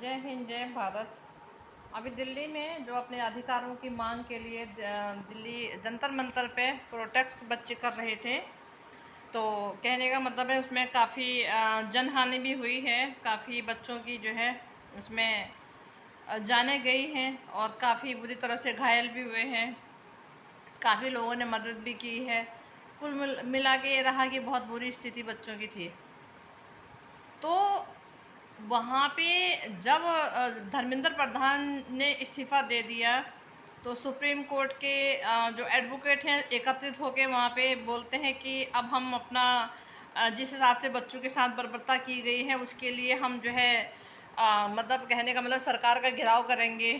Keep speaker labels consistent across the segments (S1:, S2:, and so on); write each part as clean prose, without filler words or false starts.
S1: जय हिंद जय भारत। अभी दिल्ली में जो अपने अधिकारों की मांग के लिए दिल्ली जंतर मंतर पे प्रोटेस्ट बच्चे कर रहे थे। तो कहने का मतलब है उसमें काफ़ी जनहानि भी हुई है, काफ़ी बच्चों की जो है उसमें जानें गई हैं और काफ़ी बुरी तरह से घायल भी हुए हैं। काफ़ी लोगों ने मदद भी की है। कुल मिला के ये रहा कि बहुत बुरी स्थिति बच्चों की थी। तो वहाँ पे जब धर्मेंद्र प्रधान ने इस्तीफ़ा दे दिया तो सुप्रीम कोर्ट के जो एडवोकेट हैं एकत्रित होकर वहाँ पे बोलते हैं कि अब हम अपना जिस हिसाब से बच्चों के साथ बर्बरता की गई है उसके लिए हम जो है मतलब कहने का मतलब सरकार का घेराव करेंगे।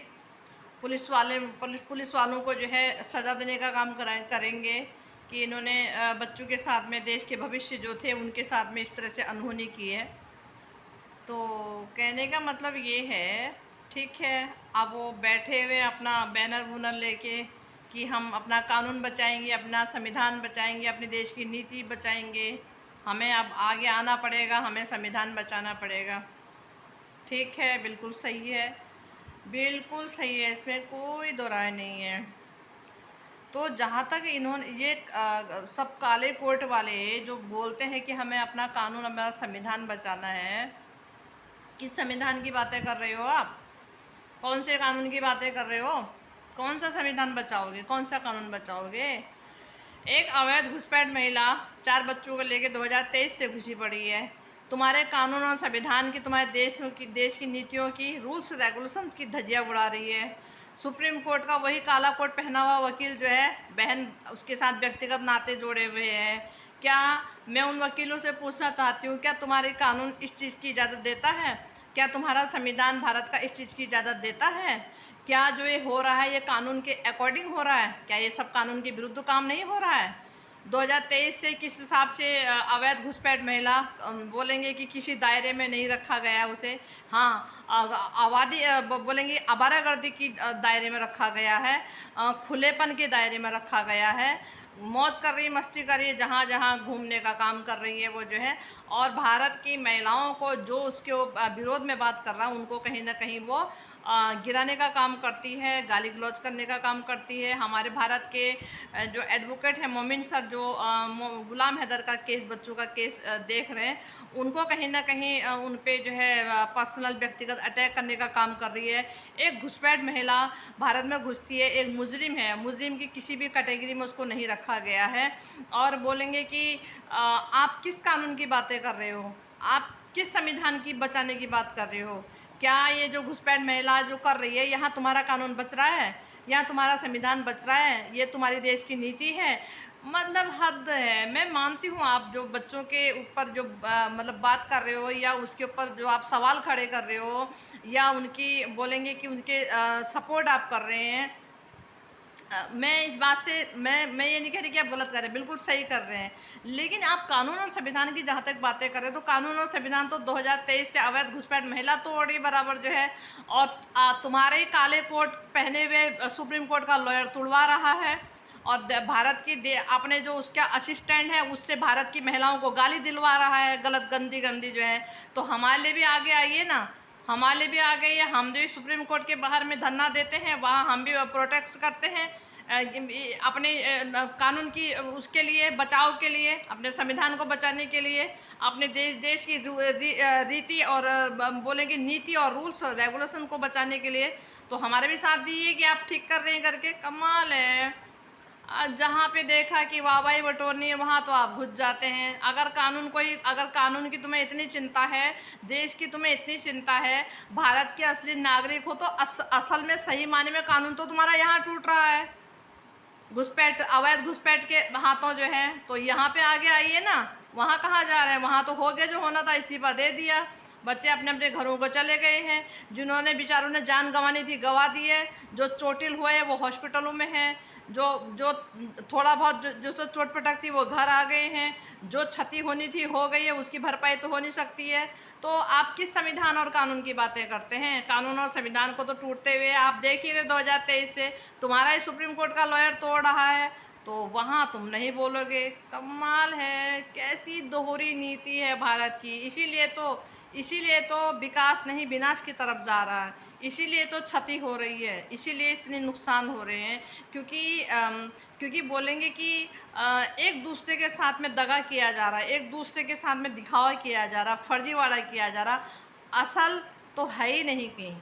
S1: पुलिस वालों को जो है सज़ा देने का काम करेंगे कि इन्होंने बच्चों के साथ में देश के भविष्य जो थे उनके साथ में इस तरह से अनहोनी की है। तो कहने का मतलब ये है, ठीक है, अब वो बैठे हुए अपना बैनर वूनर लेके कि हम अपना कानून बचाएंगे, अपना संविधान बचाएंगे, अपने देश की नीति बचाएंगे, हमें अब आगे आना पड़ेगा, हमें संविधान बचाना पड़ेगा। ठीक है, बिल्कुल सही है, बिल्कुल सही है, इसमें कोई दो राय नहीं है। तो जहाँ तक इन्होंने ये सब काले कोर्ट वाले जो बोलते हैं कि हमें अपना कानून, अपना संविधान बचाना है, किस संविधान की बातें कर रहे हो आप? कौन से कानून की बातें कर रहे हो? कौन सा संविधान बचाओगे? कौन सा कानून बचाओगे? एक अवैध घुसपैठ महिला 4 बच्चों को लेकर 2023 से घुसी पड़ी है। तुम्हारे कानून और संविधान की, तुम्हारे देश की नीतियों की, रूल्स रेगुलेशन की धज्जियां उड़ा रही है। सुप्रीम कोर्ट का वही काला कोट पहना हुआ वकील जो है, बहन उसके साथ व्यक्तिगत नाते जोड़े हुए हैं। क्या मैं उन वकीलों से पूछना चाहती हूँ, क्या तुम्हारे कानून इस चीज़ की इजाज़त देता है? क्या तुम्हारा संविधान भारत का इस चीज़ की इजाज़त देता है? क्या जो ये हो रहा है ये कानून के अकॉर्डिंग हो रहा है? क्या ये सब कानून के विरुद्ध काम नहीं हो रहा है? 2023 से किस हिसाब से अवैध घुसपैठ महिला बोलेंगे कि किसी दायरे में नहीं रखा गया उसे। हाँ, आबादी बोलेंगे आवारागर्दी की दायरे में रखा गया है, खुलेपन के दायरे में रखा गया है। मौज कर रही, मस्ती कर रही है, जहाँ जहाँ घूमने का काम कर रही है वो जो है। और भारत की महिलाओं को जो उसके विरोध में बात कर रहा है उनको कहीं ना कहीं वो गिराने का काम करती है, गाली गलौज करने का काम करती है। हमारे भारत के जो एडवोकेट हैं मोमिन सर, जो गुलाम हैदर का केस, बच्चों का केस देख रहे हैं, उनको कहीं ना कहीं उन पे जो है पर्सनल व्यक्तिगत अटैक करने का काम कर रही है। एक घुसपैठ महिला भारत में घुसती है, एक मुजरिम है, मुजरिम की किसी भी कैटेगरी में उसको नहीं रखा गया है। और बोलेंगे कि आप किस कानून की बातें कर रहे हो? आप किस संविधान की बचाने की बात कर रहे हो? क्या ये जो घुसपैठ महिला जो कर रही है, यहाँ तुम्हारा कानून बच रहा है? यहाँ तुम्हारा संविधान बच रहा है? ये तुम्हारी देश की नीति है? मतलब हद है। मैं मानती हूँ आप जो बच्चों के ऊपर जो मतलब बात कर रहे हो, या उसके ऊपर जो आप सवाल खड़े कर रहे हो, या उनकी बोलेंगे कि उनके सपोर्ट आप कर रहे हैं। मैं इस बात से मैं ये नहीं कह रही कि आप गलत कर रहे हैं, बिल्कुल सही कर रहे हैं। लेकिन आप कानून और संविधान की जहाँ तक बातें कर रहे हैं, तो कानून और संविधान तो 2023 से अवैध घुसपैठ महिला तोड़ी बराबर जो है। और तुम्हारे काले कोट पहने हुए सुप्रीम कोर्ट का लॉयर तुड़वा रहा है। और भारत की अपने जो उसका असिस्टेंट है उससे भारत की महिलाओं को गाली दिलवा रहा है, गलत गंदी गंदी जो है। तो हमारे लिए भी आगे आइए ना, हमारे लिए भी आ गई है। हम भी सुप्रीम कोर्ट के बाहर में धरना देते हैं, वहाँ हम भी प्रोटेस्ट करते हैं अपने कानून की उसके लिए, बचाव के लिए, अपने संविधान को बचाने के लिए, अपने देश की रीति और बोलेंगे नीति और रूल्स और रेगुलेशन को बचाने के लिए। तो हमारे भी साथ दीजिए कि आप ठीक कर रहे हैं करके। कमाल है, जहाँ पे देखा कि वाहवाही बटोरनी है वहाँ तो आप घुस जाते हैं। अगर कानून की तुम्हें इतनी चिंता है, देश की तुम्हें इतनी चिंता है, भारत के असली नागरिक हो, तो असल में सही मायने में कानून तो तुम्हारा यहाँ टूट रहा है, घुसपैठ, अवैध घुसपैठ के हाथों जो है। तो यहाँ पे आगे आइए ना, वहाँ कहाँ जा रहे हैं? वहाँ तो हो गया, जो होना था इस्तीफा दे दिया, बच्चे अपने अपने घरों को चले गए हैं। जिन्होंने बेचारों ने जान गंवानी थी गंवा दी है, जो चोटिल हुए वो हॉस्पिटलों में हैं, जो जो थोड़ा बहुत जो चोट पटक थी वो घर आ गए हैं, जो क्षति होनी थी हो गई है, उसकी भरपाई तो हो नहीं सकती है। तो आप किस संविधान और कानून की बातें करते हैं? कानून और संविधान को तो टूटते हुए आप देख ही रहे। 2023 से तुम्हारा ही सुप्रीम कोर्ट का लॉयर तोड़ रहा है, तो वहाँ तुम नहीं बोलोगे। कमाल है, कैसी दोहरी नीति है भारत की। इसीलिए तो इसीलिए तो विकास नहीं विनाश की तरफ जा रहा है, इसीलिए तो क्षति हो रही है, इसीलिए इतने नुकसान हो रहे हैं। क्योंकि बोलेंगे कि एक दूसरे के साथ में दगा किया जा रहा है, एक दूसरे के साथ में दिखावा किया जा रहा, फर्जीवाड़ा किया जा रहा, असल तो है ही नहीं कहीं।